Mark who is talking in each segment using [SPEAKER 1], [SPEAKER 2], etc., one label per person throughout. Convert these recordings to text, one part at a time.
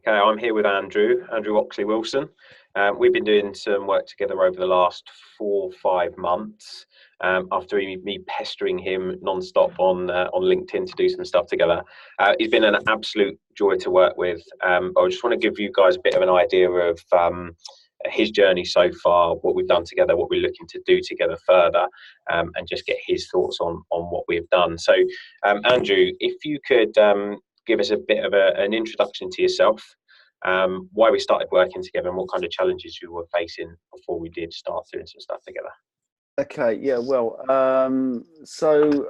[SPEAKER 1] Okay, I'm here with Andrew Oxley Wilson. We've been doing some work together over the last 4 or 5 months. After me pestering him non-stop on LinkedIn to do some stuff together, he's been an absolute joy to work with. I just want to give you guys a bit of an idea of his journey so far, what we've done together, what we're looking to do together further, and just get his thoughts on what we've done. So, Andrew, if you could give us a bit of an introduction to yourself, why we started working together, and what kind of challenges you were facing before we did start doing some stuff together.
[SPEAKER 2] Okay, yeah, well, so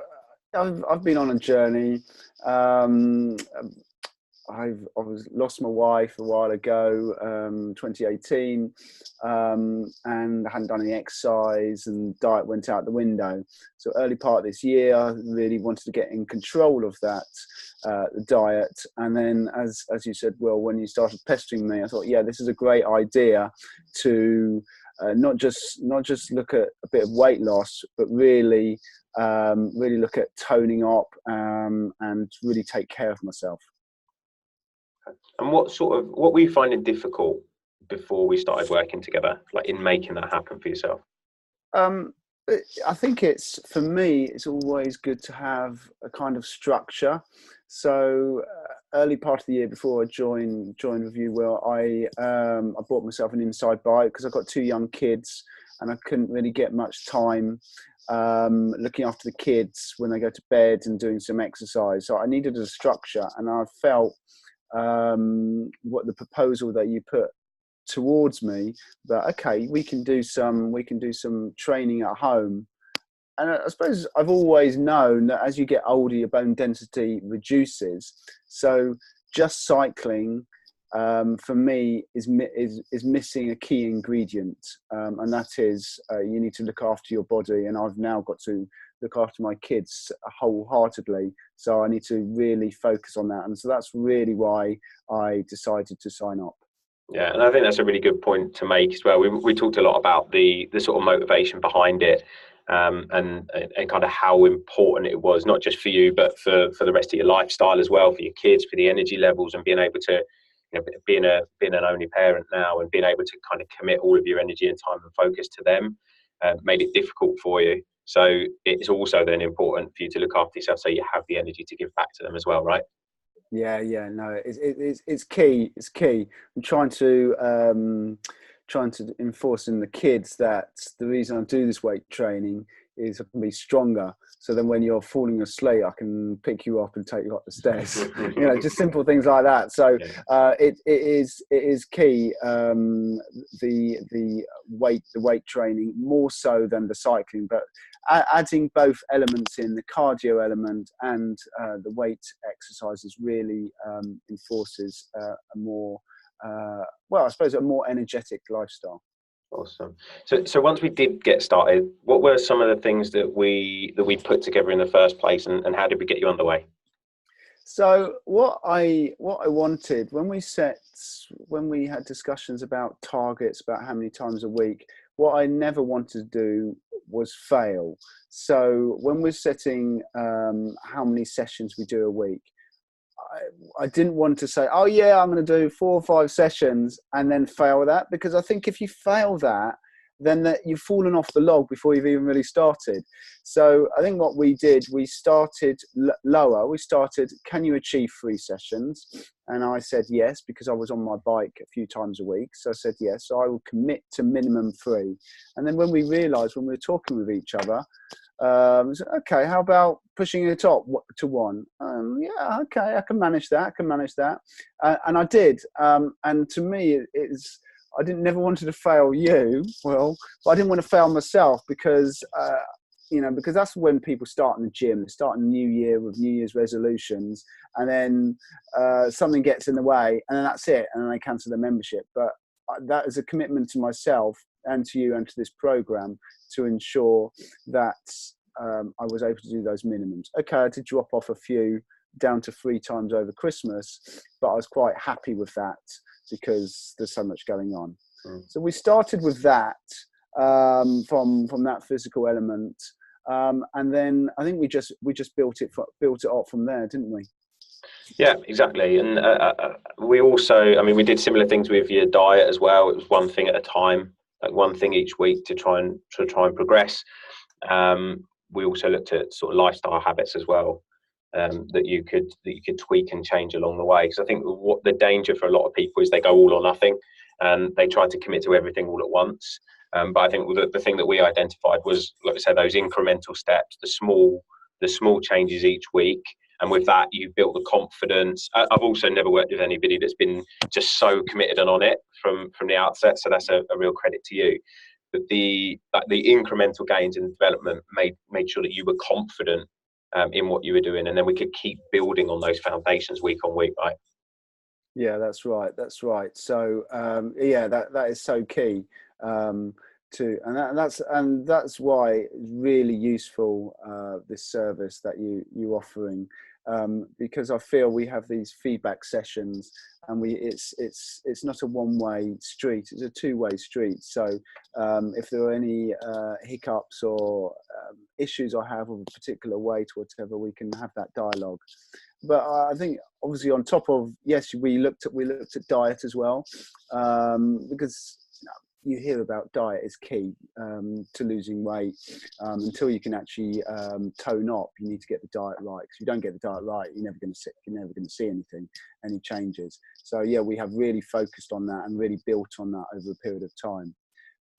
[SPEAKER 2] I've been on a journey. I was lost my wife a while ago, 2018, and I hadn't done any exercise, and diet went out the window. So early part of this year, I really wanted to get in control of that the diet. And then, as you said, well, when you started pestering me, I thought, yeah, this is a great idea to not just look at a bit of weight loss, but really look at toning up and really take care of myself.
[SPEAKER 1] And what were you finding difficult before we started working together, like in making that happen for yourself?
[SPEAKER 2] I think for me, it's always good to have a kind of structure. So early part of the year before I joined with you, Will, I bought myself an inside bike because I've got 2 young kids and I couldn't really get much time looking after the kids when they go to bed and doing some exercise. So I needed a structure, and I felt what the proposal that you put towards me, that okay, we can do some training at home. And I suppose I've always known that as you get older, your bone density reduces. So just cycling for me is missing a key ingredient, and that is you need to look after your body. And I've now got to look after my kids wholeheartedly, so I need to really focus on that. And so that's really why I decided to sign up.
[SPEAKER 1] Yeah, and I think that's a really good point to make as well. We talked a lot about the sort of motivation behind it, and kind of how important it was, not just for you, but for the rest of your lifestyle as well, for your kids, for the energy levels, and being able to, being an only parent now, and being able to kind of commit all of your energy and time and focus to them, made it difficult for you. So it's also then important for you to look after yourself, so you have the energy to give back to them as well, right?
[SPEAKER 2] Yeah, no, it's key. It's key. I'm trying to enforce in the kids that the reason I do this weight training is I can be stronger. So then when you're falling asleep, I can pick you up and take you up the stairs. Just simple things like that. So it is key. The weight training more so than the cycling, but adding both elements in, the cardio element and the weight exercises, really enforces a more I suppose a more energetic lifestyle.
[SPEAKER 1] Awesome. So once we did get started, what were some of the things that we put together in the first place, and how did we get you underway?
[SPEAKER 2] So what I wanted when we had discussions about targets, about how many times a week, what I never wanted to do was fail. So when we're setting how many sessions we do a week, I didn't want to say, oh yeah, I'm going to do 4 or 5 sessions and then fail that, because I think if you fail that, then that you've fallen off the log before you've even really started. So I think what we did, we started lower. We started, can you achieve 3 sessions? And I said yes, because I was on my bike a few times a week. So I said yes, so I will commit to minimum 3. And then when we realized, when we were talking with each other, so, okay, how about pushing it up to 1? Yeah, okay, I can manage that. And I did. And to me, it's, I didn't never wanted to fail you, well, but I didn't want to fail myself, because because that's when people start in the gym. They start a new year with New Year's resolutions, and then something gets in the way, and then that's it, and then they cancel their membership. But that is a commitment to myself and to you and to this program to ensure that I was able to do those minimums. Okay, I did drop off a few down to 3 times over Christmas, but I was quite happy with that because there's so much going on. So we started with that, from that physical element, and then I think we just built it up from there, didn't we?
[SPEAKER 1] Yeah, exactly. And we also, I mean, we did similar things with your diet as well. It was one thing at a time, like one thing each week to try and progress. We also looked at sort of lifestyle habits as well, that you could tweak and change along the way. Because I think what the danger for a lot of people is they go all or nothing, and they try to commit to everything all at once. But I think the thing that we identified was, like I said, those incremental steps, the small changes each week. And with that, you built the confidence. I've also never worked with anybody that's been just so committed and on it from the outset. So that's a real credit to you. But the incremental gains in development made sure that you were confident in what you were doing, and then we could keep building on those foundations week on week, right?
[SPEAKER 2] Yeah, that's right. That's right. So yeah, that is so key and that's why it's really useful, this service that you offering, because I feel we have these feedback sessions, and it's not a one-way street; it's a two-way street. So if there are any hiccups or issues I have with a particular weight or whatever, we can have that dialogue. But I think obviously on top of, yes, we looked at diet as well, because you hear about diet is key to losing weight. Until you can actually tone up, you need to get the diet right. Because if you don't get the diet right, you're never going to see any changes. So yeah, we have really focused on that and really built on that over a period of time.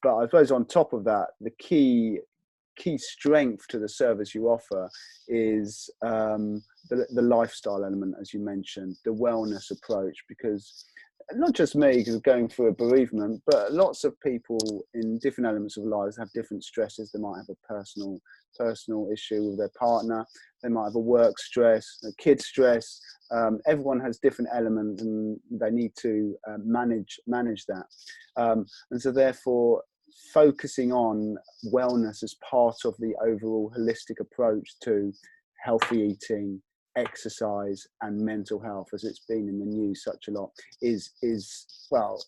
[SPEAKER 2] But I suppose on top of that, the key strength to the service you offer is the lifestyle element, as you mentioned, the wellness approach, because not just me, because of going through a bereavement, but lots of people in different elements of lives have different stresses. They might have a personal issue with their partner. They might have a work stress, a kid stress. Everyone has different elements, and they need to manage that. And so therefore, focusing on wellness as part of the overall holistic approach to healthy eating, exercise, and mental health, as it's been in the news such a lot, is well,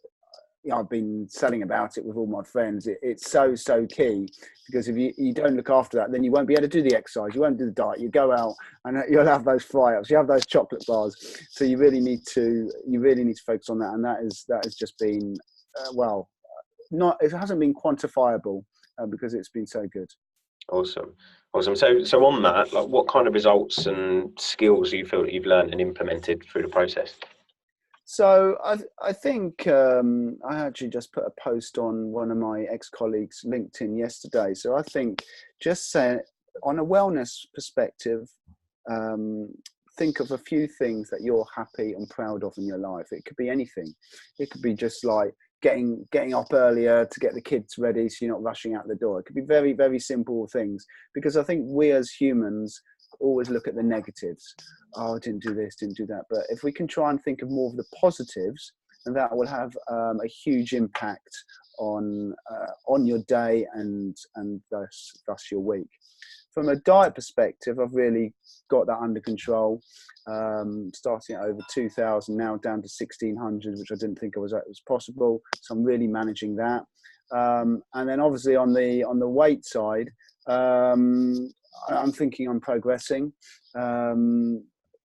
[SPEAKER 2] I've been selling about it with all my friends. It's so key, because if you don't look after that, then you won't be able to do the exercise, you won't do the diet, you go out and you'll have those fry-ups, you have those chocolate bars. So you really need to focus on that, and that has just been well, not, it hasn't been quantifiable, because it's been so good.
[SPEAKER 1] Awesome, awesome. So on that, like, what kind of results and skills do you feel that you've learned and implemented through the process?
[SPEAKER 2] So I think I actually just put a post on one of my ex-colleagues' LinkedIn yesterday. So I think, just say, on a wellness perspective, um, think of a few things that you're happy and proud of in your life. It could be anything. It could be just like getting up earlier to get the kids ready so you're not rushing out the door. It could be very, very simple things, because I think we as humans always look at the negatives. Oh, I didn't do this, didn't do that. But if we can try and think of more of the positives, and that will have a huge impact on your day, and thus your week. From a diet perspective, I've really got that under control. Starting at over 2,000, now down to 1,600, which I didn't think was possible. So I'm really managing that. And then obviously on the weight side, I'm thinking I'm progressing.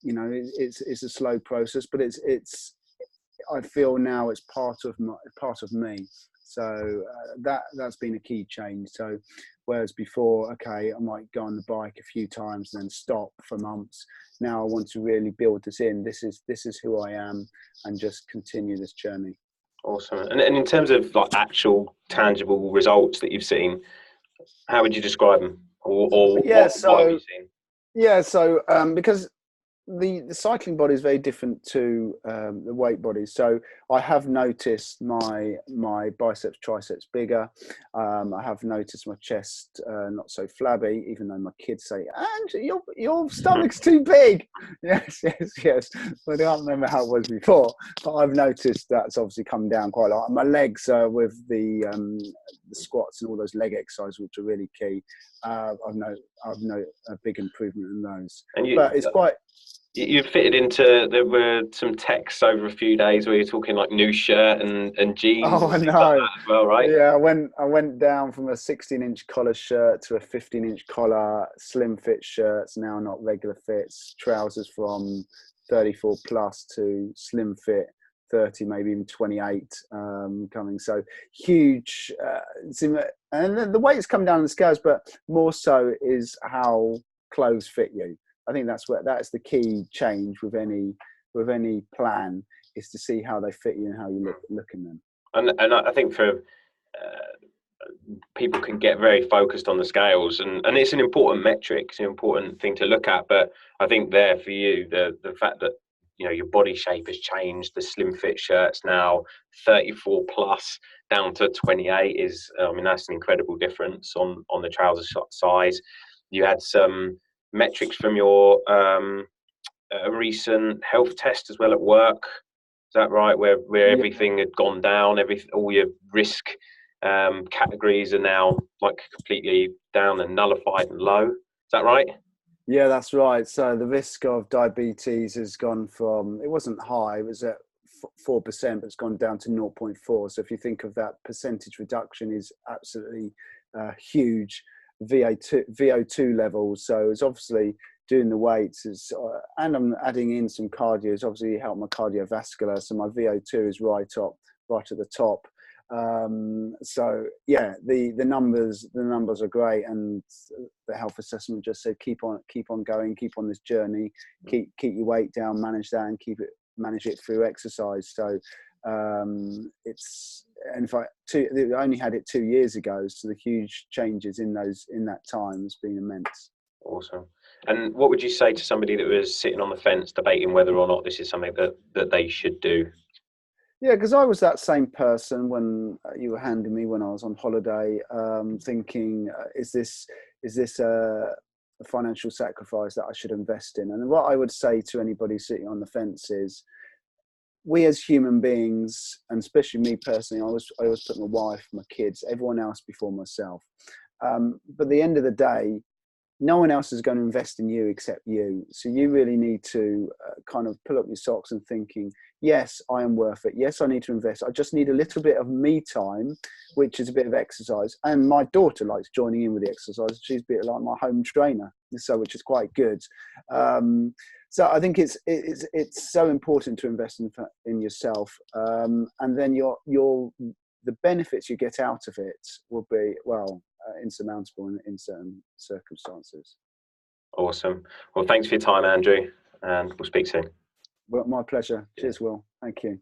[SPEAKER 2] It's a slow process, but I feel now it's part of me. So that's been a key change. So whereas before, okay, I might go on the bike a few times and then stop for months. Now I want to really build this in. This is who I am, and just continue this journey.
[SPEAKER 1] Awesome. And in terms of like actual tangible results that you've seen, how would you describe them, or
[SPEAKER 2] Yeah.
[SPEAKER 1] what have you
[SPEAKER 2] So
[SPEAKER 1] seen?
[SPEAKER 2] yeah. So because the cycling body is very different to the weight body. So I have noticed my biceps, triceps bigger. I have noticed my chest not so flabby, even though my kids say, "And your stomach's too big." Yes, yes, yes. But I can't remember how it was before. But I've noticed that's obviously come down quite a lot. And my legs, with the squats and all those leg exercises, which are really key. I've no a big improvement in those.
[SPEAKER 1] And
[SPEAKER 2] But it's quite.
[SPEAKER 1] you fitted into, there were some texts over a few days where you're talking like new shirt and jeans
[SPEAKER 2] Oh,
[SPEAKER 1] and
[SPEAKER 2] I
[SPEAKER 1] things like
[SPEAKER 2] know.
[SPEAKER 1] that as well, right?
[SPEAKER 2] Yeah, I went down from a 16-inch collar shirt to a 15-inch collar, slim fit shirts, now not regular fits, trousers from 34 plus to slim fit 30, maybe even 28 coming. So huge. And the weight's come down on the scales, but more so is how clothes fit you. I think that's the key change with any plan, is to see how they fit you and how you look in them.
[SPEAKER 1] And I think for people can get very focused on the scales, and it's an important metric, it's an important thing to look at. But I think there for you, the fact that your body shape has changed, the slim fit shirts now 34 plus down to 28 is, that's an incredible difference on the trouser size. You had some metrics from your recent health test as well at work. Is that right? Where everything had gone down, all your risk categories are now like completely down and nullified and low. Is that right?
[SPEAKER 2] Yeah, that's right. So the risk of diabetes has gone from, it wasn't high, it was at 4%, but it's gone down to 0.4. So if you think of that percentage reduction, is absolutely huge. VO2 levels. So it's obviously doing the weights and I'm adding in some cardio. It's obviously helped my cardiovascular. So my VO2 is right at the top. So yeah, the numbers are great, and the health assessment just said keep on going, keep on this journey, keep your weight down, manage that, and manage it through exercise. So I only had it 2 years ago, so the huge changes in that time has been immense.
[SPEAKER 1] Awesome. And what would you say to somebody that was sitting on the fence debating whether or not this is something that they should do?
[SPEAKER 2] Yeah, because I was that same person when you were handing me when I was on holiday, thinking, is this a financial sacrifice that I should invest in? And what I would say to anybody sitting on the fence is, we as human beings, and especially me personally, I always put my wife, my kids, everyone else before myself. But at the end of the day, no one else is going to invest in you except you. So you really need to kind of pull up your socks and thinking, yes, I am worth it. Yes, I need to invest. I just need a little bit of me time, which is a bit of exercise. And my daughter likes joining in with the exercise. She's a bit like my home trainer, so which is quite good. So I think it's so important to invest in yourself, and then the benefits you get out of it will be, insurmountable in certain circumstances.
[SPEAKER 1] Awesome. Well, thanks for your time, Andrew, and we'll speak soon.
[SPEAKER 2] Well, my pleasure. Cheers, Will. Thank you.